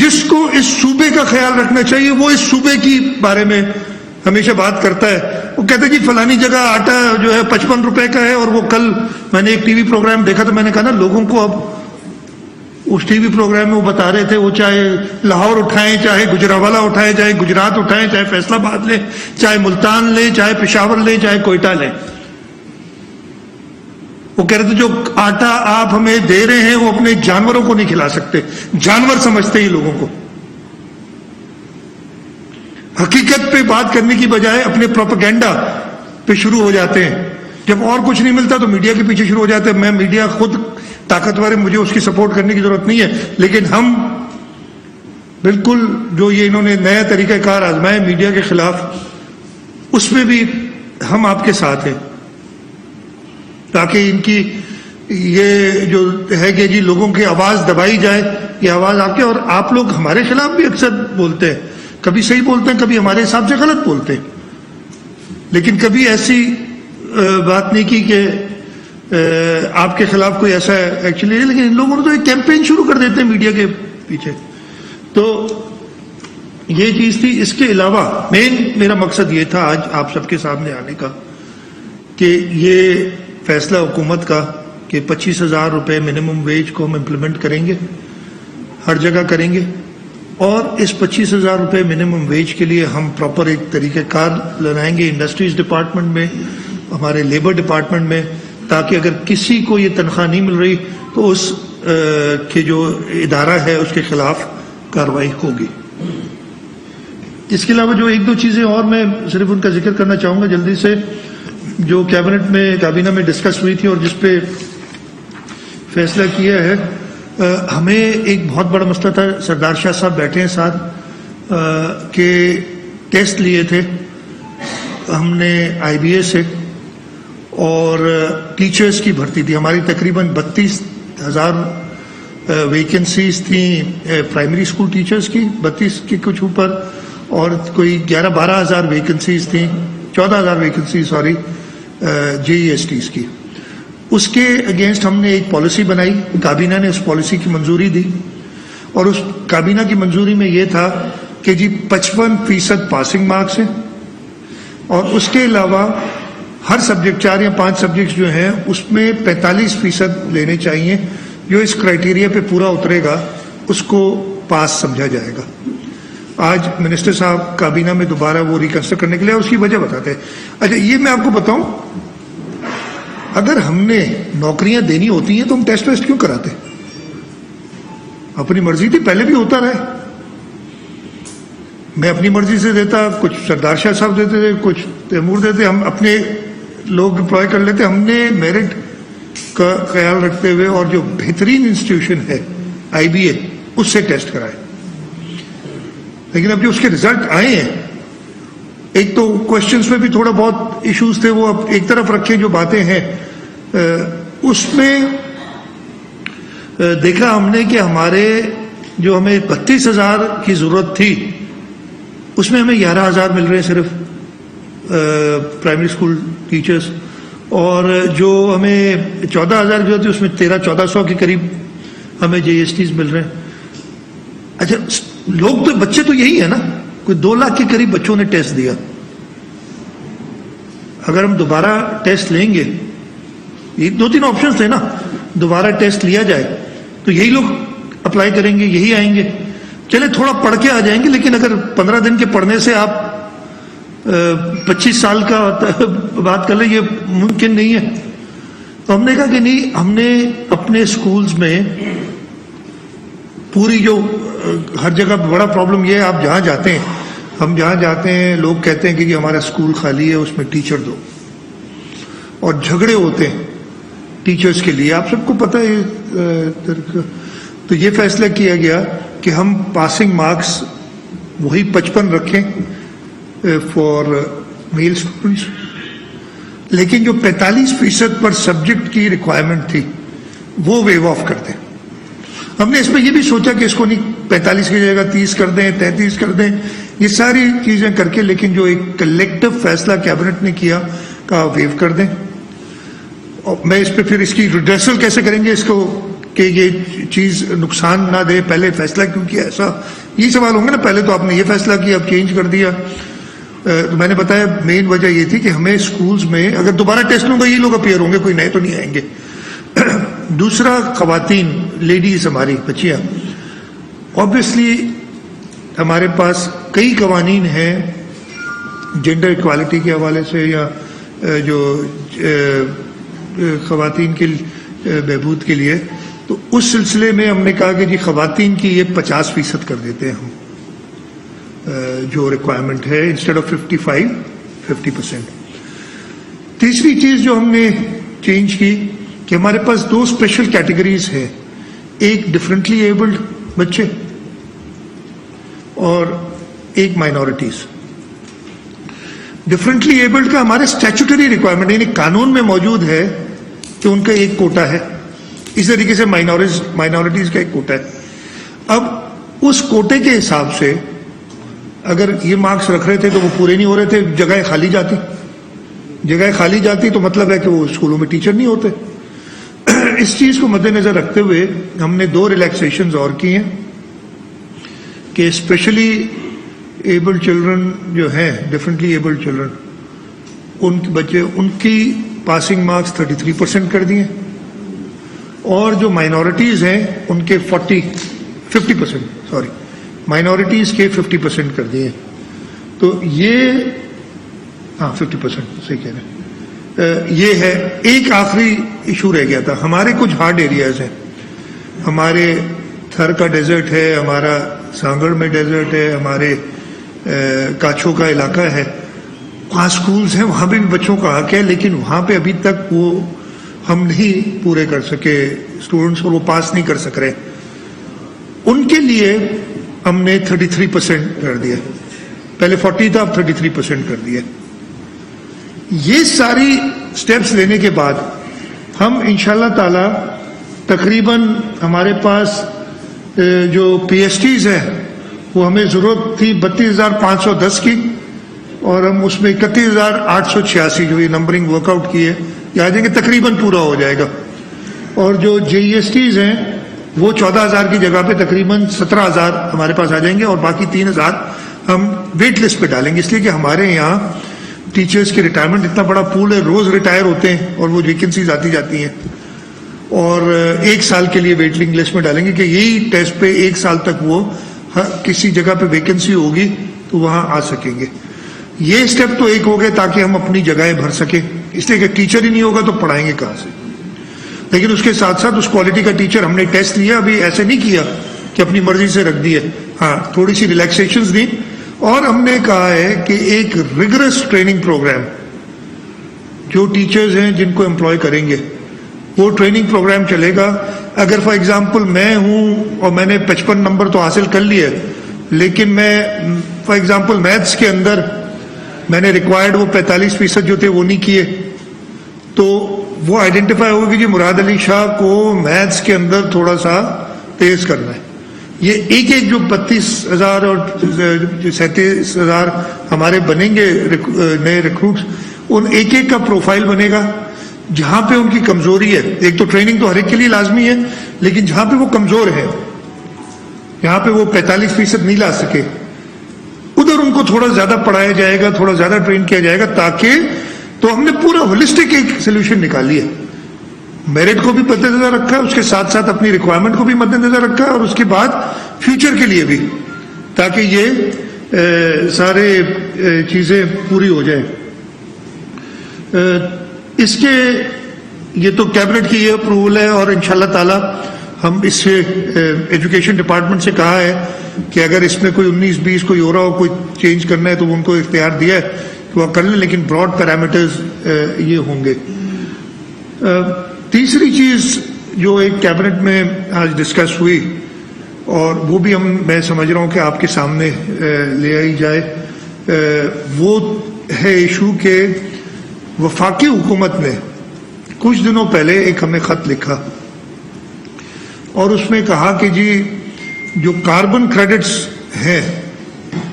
جس کو اس صوبے کا خیال رکھنا چاہیے وہ اس صوبے کی بارے میں ہمیشہ بات کرتا ہے. وہ کہتا ہے جی فلانی جگہ آٹا جو ہے 55 روپے کا ہے, اور وہ کل میں نے ایک ٹی وی پروگرام دیکھا تو میں نے کہا نا لوگوں کو اب اس ٹی وی پروگرام میں وہ بتا رہے تھے, وہ چاہے لاہور اٹھائیں, چاہے گجرانوالہ اٹھائیں, چاہے گجرات اٹھائیں, چاہے فیصل آباد لیں, چاہے ملتان لیں, چاہے پشاور لیں, چاہے کوئٹہ لیں, وہ کہہ رہے تھے جو آٹا آپ ہمیں دے رہے ہیں وہ اپنے جانوروں کو نہیں کھلا سکتے. جانور سمجھتے ہی لوگوں کو. حقیقت پہ بات کرنے کی بجائے اپنے پروپیگنڈا پہ شروع ہو جاتے ہیں. جب اور کچھ نہیں ملتا تو میڈیا کے پیچھے شروع ہو جاتے ہیں. میں میڈیا خود طاقتور ہے, مجھے اس کی سپورٹ کرنے کی ضرورت نہیں ہے, لیکن ہم بالکل جو یہ انہوں نے نیا طریقہ کار آزمایا میڈیا کے خلاف, اس میں بھی ہم آپ کے ساتھ ہیں, تاکہ ان کی یہ جو ہے کہ جی لوگوں کی آواز دبائی جائے, یہ آواز آپ کے. اور آپ لوگ ہمارے خلاف بھی اکثر بولتے ہیں, کبھی صحیح بولتے ہیں, کبھی ہمارے حساب سے غلط بولتے ہیں, لیکن کبھی ایسی بات نہیں کی کہ آپ کے خلاف کوئی ایسا ایکچولی ہے. لیکن ان لوگوں نے تو ایک کیمپین شروع کر دیتے ہیں میڈیا کے پیچھے. تو یہ چیز تھی. اس کے علاوہ مین میرا مقصد یہ تھا آج آپ سب کے سامنے آنے کا کہ یہ فیصلہ حکومت کا کہ 25,000 روپے منیمم ویج کو ہم امپلیمنٹ کریں گے, ہر جگہ کریں گے, اور اس 25,000 روپے منیمم ویج کے لیے ہم پراپر ایک طریقہ کار لگائیں گے انڈسٹریز ڈپارٹمنٹ میں, ہمارے لیبر ڈپارٹمنٹ میں, تاکہ اگر کسی کو یہ تنخواہ نہیں مل رہی تو اس کے جو ادارہ ہے اس کے خلاف کارروائی ہوگی. اس کے علاوہ جو ایک دو چیزیں اور میں صرف ان کا ذکر کرنا چاہوں گا جلدی سے, جو کیبنٹ میں کابینہ میں ڈسکس ہوئی تھی اور جس پہ فیصلہ کیا ہے. ہمیں ایک بہت بڑا مسئلہ تھا, سردار شاہ صاحب بیٹھے ہیں ساتھ, کہ ٹیسٹ لیے تھے ہم نے آئی بی اے سے, اور ٹیچرز کی بھرتی تھی ہماری تقریباً 32,000 ویکنسیز تھیں پرائمری اسکول ٹیچرز کی, 32 کی کچھ اوپر, اور کوئی 11-12 ہزار ویکنسیز تھیں, 14,000 ویکنسیز سوری جے ای ایس ٹیز کی. اس کے اگینسٹ ہم نے ایک پالیسی بنائی, کابینہ نے اس پالیسی کی منظوری دی, اور اس کابینہ کی منظوری میں یہ تھا کہ جی 55% پاسنگ مارکس ہیں, اور اس کے علاوہ ہر سبجیکٹ 4 یا 5 سبجیکٹس جو ہیں اس میں 45% لینے چاہیے. جو اس کرائٹیریا پہ پورا اترے گا اس کو پاس سمجھا جائے گا. آج منسٹر صاحب کابینہ میں دوبارہ وہ ریکنسٹر کرنے کے لیے اس کی وجہ بتاتے ہیں. اچھا یہ میں آپ کو بتاؤں, اگر ہم نے نوکریاں دینی ہوتی ہیں تو ہم ٹیسٹ ویسٹ کیوں کراتے؟ اپنی مرضی تھی, پہلے بھی ہوتا رہا. میں اپنی مرضی سے دیتا, کچھ سردار شاہ صاحب دیتے تھے, کچھ تیمور دیتے, ہم اپنے لوگ ڈپلوائے کر لیتے. ہم نے میرٹ کا خیال رکھتے ہوئے اور جو بہترین انسٹیٹیوشن ہے آئی بی اے اس سے ٹیسٹ کرائے. لیکن اب جو اس کے ریزلٹ آئے ہیں, ایک تو کوشچنس میں بھی تھوڑا بہت ایشوز تھے, وہ اب ایک طرف رکھیں. جو باتیں ہیں اس میں دیکھا ہم نے کہ ہمارے جو ہمیں 32,000 کی ضرورت تھی اس میں ہمیں 11,000 مل رہے ہیں صرف پرائمری اسکول ٹیچرز, اور جو ہمیں 14,000 جو ہوتی ہے اس میں 1300-1400 کے قریب ہمیں جے ایس ٹیز مل رہے ہیں. اچھا لوگ تو بچے تو یہی ہے نا, کوئی 2 لاکھ کے قریب بچوں نے ٹیسٹ دیا. اگر ہم دوبارہ ٹیسٹ لیں گے, یہ 2-3 آپشنز تھے نا, دوبارہ ٹیسٹ لیا جائے تو یہی لوگ اپلائی کریں گے, یہی آئیں گے. چلے تھوڑا پڑھ کے آ جائیں گے, لیکن اگر 15 دن کے پڑھنے سے آپ 25 سال کا بات کر لیں, یہ ممکن نہیں ہے. تو ہم نے کہا کہ نہیں, ہم نے اپنے سکولز میں پوری جو ہر جگہ بڑا پرابلم یہ ہے, آپ جہاں جاتے ہیں, ہم جہاں جاتے ہیں لوگ کہتے ہیں کہ یہ ہمارا اسکول خالی ہے, اس میں ٹیچر دو, اور جھگڑے ہوتے ہیں ٹیچرز کے لیے. آپ سب کو پتہ ہے. تو یہ فیصلہ کیا گیا کہ ہم پاسنگ مارکس وہی 55 رکھیں فار میل اسٹوڈنٹس, لیکن جو 45% پر سبجیکٹ کی ریکوائرمنٹ تھی وہ ویو آف کر دیں. ہم نے اس میں یہ بھی سوچا کہ اس کو نہیں 45 کی جگہ 30 کر دیں, 33 کر دیں, یہ ساری چیزیں کر کے, لیکن جو ایک کلیکٹو فیصلہ کیبنٹ نے کیا کہ ویو کر دیں. اور میں اس پہ پھر اس کی ریڈریسل کیسے کریں گے اس کو کہ یہ چیز نقصان نہ دے، پہلے فیصلہ کیوں کیا ایسا، یہ سوال ہوں گے نا، پہلے تو آپ نے یہ فیصلہ کیا اب چینج کر دیا. میں نے بتایا مین وجہ یہ تھی کہ ہمیں اسکولز میں اگر دوبارہ ٹیسٹ لوں گا یہ لوگ اپیئر ہوں گے، کوئی نئے تو نہیں آئیں گے. دوسرا، خواتین، لیڈیز، ہماری بچیاں، آبویسلی ہمارے پاس کئی قوانین ہیں جینڈر ایکوالٹی کے حوالے سے یا جو خواتین کی بہبود کے لیے، تو اس سلسلے میں ہم نے کہا کہ جی خواتین کی یہ 50% کر دیتے ہیں ہم، جو ریکوائرمنٹ ہے انسٹیڈ آف 55 50%. تیسری چیز جو ہم نے چینج کی کہ ہمارے پاس 2 اسپیشل کیٹیگریز ہیں، ایک ڈفرینٹلی ایبلڈ بچے اور ایک مائنورٹیز. ڈفرینٹلی ایبلڈ کا ہمارے اسٹیچوٹری ریکوائرمنٹ یعنی قانون میں موجود ہے کہ ان کا ایک کوٹا ہے، اس طریقے سے مائنورٹیز کا ایک کوٹا ہے. اب اس کوٹے کے حساب سے اگر یہ مارکس رکھ رہے تھے تو وہ پورے نہیں ہو رہے تھے، جگہیں خالی جاتی تو مطلب ہے کہ وہ اسکولوں میں ٹیچر نہیں ہوتے. اس چیز کو مد نظر رکھتے ہوئے ہم نے 2 ریلیکسیشنز اور کی ہیں کہ اسپیشلی ایبلڈ چلڈرن جو ہیں، ڈفرینٹلی ایبلڈ چلڈرن، ان کے بچے، ان کی پاسنگ مارکس 33% کر دیے، اور جو مائنورٹیز ہیں ان کے 50% مائنورٹیز کے 50% کر دیے. تو یہ 50% صحیح کہہ رہے ہیں. یہ ہے. ایک آخری ایشو رہ گیا تھا، ہمارے کچھ ہارڈ ایریاز ہیں، ہمارے تھر کا ڈیزرٹ ہے، ہمارا سانگڑ میں ڈیزرٹ ہے، ہمارے کاچھو کا علاقہ ہے، وہاں سکولز ہیں، وہاں بھی بچوں کا حق ہے، لیکن وہاں پہ ابھی تک وہ ہم نہیں پورے کر سکے اسٹوڈنٹس، اور وہ پاس نہیں کر سک رہے. ان کے لیے ہم نے 33% کر دیا، پہلے 40 تھا اب 33% کر دیا. یہ ساری سٹیپس لینے کے بعد ہم انشاءاللہ تعالی تقریباً ہمارے پاس جو پی ایس ٹیز ہیں وہ ہمیں ضرورت تھی 32,510 کی، اور ہم اس میں 31,886 جو یہ نمبرنگ ورک آؤٹ کی ہے یہ آ جائیں گے، تقریباً پورا ہو جائے گا. اور جو جے ای ایس ٹیز ہیں وہ 14,000 کی جگہ پہ تقریباً 17,000 ہمارے پاس آ جائیں گے، اور باقی 3,000 ہم ویٹ لسٹ پہ ڈالیں گے، اس لیے کہ ہمارے یہاں ٹیچرز کی ریٹائرمنٹ اتنا بڑا پول ہے، روز ریٹائر ہوتے ہیں اور وہ ویکنسیز آتی جاتی ہیں، اور 1 سال کے لیے ویٹنگ لسٹ میں ڈالیں گے کہ یہی ٹیسٹ پہ 1 سال تک وہ کسی جگہ پہ ویکنسی ہوگی تو وہاں آ سکیں گے. یہ اسٹیپ تو ایک ہو گئے تاکہ ہم اپنی جگہیں بھر سکیں، اس لیے کہ ٹیچر ہی نہیں ہوگا تو پڑھائیں گے کہاں سے. لیکن اس کے ساتھ ساتھ اس کوالٹی کا ٹیچر ہم نے ٹیسٹ لیا، ابھی ایسے نہیں کیا کہ اپنی مرضی سے رکھ دیے، ہاں تھوڑی سی ریلیکسیشنز دی، اور ہم نے کہا ہے کہ ایک ریگرس ٹریننگ پروگرام جو ٹیچرز ہیں جن کو امپلوائے کریں گے وہ ٹریننگ پروگرام چلے گا. اگر فار ایگزامپل میں ہوں اور میں نے 55 نمبر تو حاصل کر لیے، لیکن میں فار ایگزامپل میتھس کے اندر میں نے ریکوائرڈ وہ 45% جو تھے وہ نہیں کیے، تو وہ آئیڈینٹیفائی ہوگا کہ جی مراد علی شاہ کو میتھس کے اندر تھوڑا سا تیز کرنا ہے. یہ ایک جو 32,000 اور 37,000 ہمارے بنیں گے نئے ریکروٹس، ان ایک کا پروفائل بنے گا جہاں پہ ان کی کمزوری ہے. ایک تو ٹریننگ تو ہر ایک کے لیے لازمی ہے، لیکن جہاں پہ وہ کمزور ہے، جہاں پہ وہ 45% نہیں لا سکے، ادھر ان کو تھوڑا زیادہ پڑھایا جائے گا، تھوڑا زیادہ ٹرین کیا جائے گا، تاکہ تو ہم نے پورا ہولسٹک ایک سولوشن نکالی ہے. میرٹ کو بھی مد نظر رکھا ہے، اس کے ساتھ ساتھ اپنی ریکوائرمنٹ کو بھی مد نظر رکھا ہے، اور اس کے بعد فیوچر کے لیے بھی، تاکہ یہ سارے چیزیں پوری ہو جائیں. اس کے یہ تو کیبنٹ کی یہ اپروول ہے، اور انشاءاللہ تعالی ہم اس سے ایجوکیشن ڈپارٹمنٹ سے کہا ہے کہ اگر اس میں کوئی 19-20 کوئی ہو رہا ہو، کوئی چینج کرنا ہے تو وہ ان کو اختیار دیا ہے کہ وہ کر لیں، لیکن براڈ پیرامیٹرز یہ ہوں گے. تیسری چیز جو ایک کیبنٹ میں آج ڈسکس ہوئی، اور وہ بھی میں سمجھ رہا ہوں کہ آپ کے سامنے لے آئی جائے، وہ ہے ایشو کہ وفاقی حکومت نے کچھ دنوں پہلے ایک ہمیں خط لکھا، اور اس میں کہا کہ جی جو کاربن کریڈٹس ہیں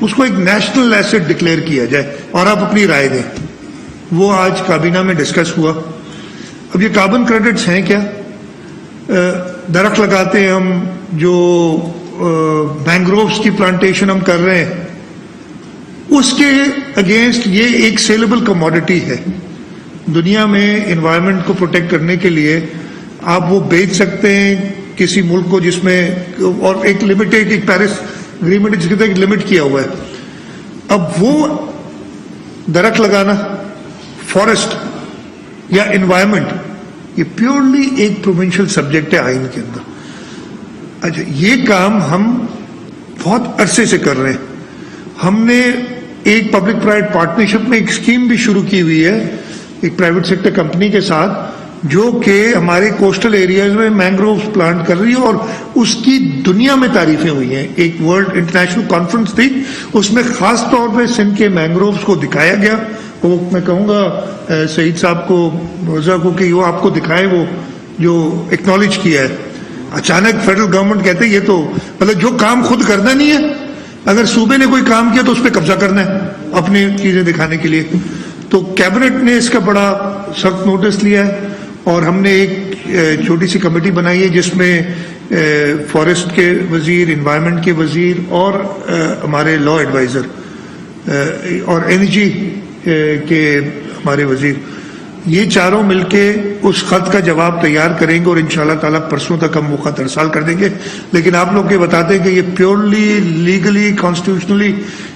اس کو ایک نیشنل ایسٹ ڈکلیئر کیا جائے اور آپ اپنی رائے دیں. وہ آج کابینہ میں ڈسکس ہوا. اب یہ کاربن کریڈٹس ہیں کیا؟ درخت لگاتے ہیں ہم, جو مینگرووز کی پلانٹیشن ہم کر رہے ہیں, اس کے اگینسٹ یہ ایک سیلیبل کموڈٹی ہے دنیا میں. انوائرمنٹ کو پروٹیکٹ کرنے کے لیے آپ وہ بیچ سکتے ہیں کسی ملک کو جس میں, اور ایک لمیٹڈ, ایک پیرس اگریمنٹ جس کے تحت لمٹ کیا ہوا ہے. اب وہ درخت لگانا, فارسٹ یا انوائرمنٹ, یہ پیورلی ایک پروونشل سبجیکٹ ہے آئین کے اندر. اچھا, یہ کام ہم بہت عرصے سے کر رہے ہیں. ہم نے ایک پبلک پرائیویٹ پارٹنرشپ میں ایک اسکیم بھی شروع کی ہوئی ہے ایک پرائیویٹ سیکٹر کمپنی کے ساتھ, جو کہ ہمارے کوسٹل ایریاز میں مینگرووز پلانٹ کر رہی ہے, اور اس کی دنیا میں تعریفیں ہوئی ہیں. ایک ورلڈ انٹرنیشنل کانفرنس تھی, اس میں خاص طور پہ سندھ کے مینگرووز کو دکھایا گیا. وہ میں کہوں گا سعید صاحب کو, مرزا کو, کہ وہ آپ کو دکھائے, وہ جو ایکنالج کیا ہے. اچانک فیڈرل گورنمنٹ کہتے ہیں یہ تو مطلب جو کام خود کرنا نہیں ہے, اگر صوبے نے کوئی کام کیا تو اس پہ قبضہ کرنا ہے اپنی چیزیں دکھانے کے لیے. تو کیبنٹ نے اس کا بڑا سخت نوٹس لیا ہے, اور ہم نے ایک چھوٹی سی کمیٹی بنائی ہے جس میں فارسٹ کے وزیر, انوائرمنٹ کے وزیر, اور ہمارے لا ایڈوائزر اور انرجی کے ہمارے وزیر, یہ چاروں مل کے اس خط کا جواب تیار کریں گے, اور انشاءاللہ تعالیٰ پرسوں تک ہم وہ خط ارسال کر دیں گے. لیکن آپ لوگ یہ بتاتے ہیں کہ یہ پیورلی لیگلی کانسٹیٹیوشنلی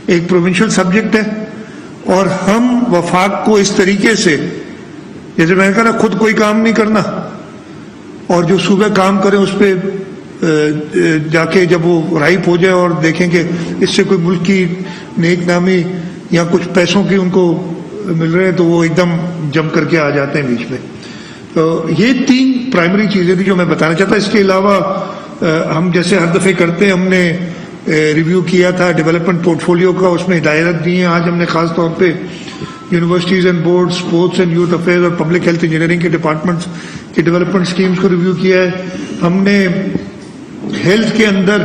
ایک پروونشل سبجیکٹ ہے, اور ہم وفاق کو اس طریقے سے, جیسے میں نے کہا نا, خود کوئی کام نہیں کرنا, اور جو صوبے کام کریں اس پہ جا کے جب وہ رائپ ہو جائے اور دیکھیں کہ اس سے کوئی ملک کی نیک نامی یا کچھ پیسوں کی ان کو مل رہے ہیں, تو وہ ایک دم جم کر کے آ جاتے ہیں بیچ میں. تو یہ 3 پرائمری چیزیں تھیں جو میں بتانا چاہتا. اس کے علاوہ ہم جیسے ہر دفعہ کرتے ہیں, ہم نے ریویو کیا تھا ڈیولپمنٹ پورٹ فولیو کا, اس میں ہدایات دی ہیں. آج ہم نے خاص طور پہ universities and board, sports and youth affairs اور پبلک ہیلتھ انجینئرنگ کے ڈپارٹمنٹس کی ڈیولپمنٹ اسکیمز کو ریویو کیا ہے. ہم نے ہیلتھ کے اندر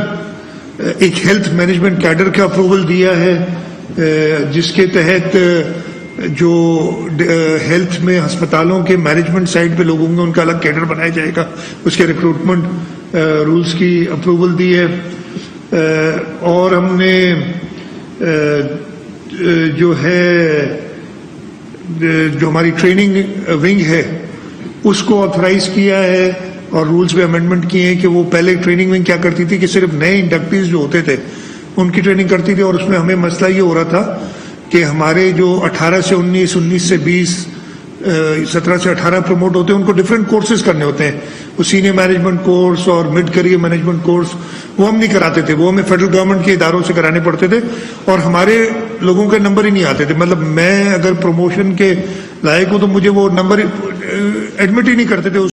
ایک ہیلتھ مینجمنٹ کیڈر کا اپروول دیا ہے, جس کے تحت جو ہیلتھ میں ہسپتالوں کے مینجمنٹ سائڈ پہ لوگ ہوں گے ان کا الگ کیڈر بنایا جائے گا. اس کے ریکروٹمنٹ رولز کی اپروول دی ہے. اور ہم نے جو ہے جو ہماری ٹریننگ ونگ ہے اس کو آتھرائز کیا ہے, اور رولز میں امینڈمنٹ کیے ہیں کہ وہ پہلے ٹریننگ ونگ کیا کرتی تھی کہ صرف نئے انڈکٹیز جو ہوتے تھے ان کی ٹریننگ کرتی تھی, اور اس میں ہمیں مسئلہ یہ ہو رہا تھا کہ ہمارے جو 18 سے 19, 19 سے 20, 17 سے 18 پروموٹ ہوتے ہیں, ان کو ڈفرینٹ کورسز کرنے ہوتے ہیں. وہ سینئر مینجمنٹ کورس اور مڈ کیریئر مینجمنٹ کورس وہ ہم نہیں کراتے تھے, وہ ہمیں فیڈرل گورنمنٹ کے اداروں سے کرانے پڑتے تھے, اور ہمارے لوگوں کے نمبر ہی نہیں آتے تھے. مطلب میں اگر پروموشن کے لائق ہوں تو مجھے وہ نمبر ایڈمٹ ہی نہیں کرتے تھے.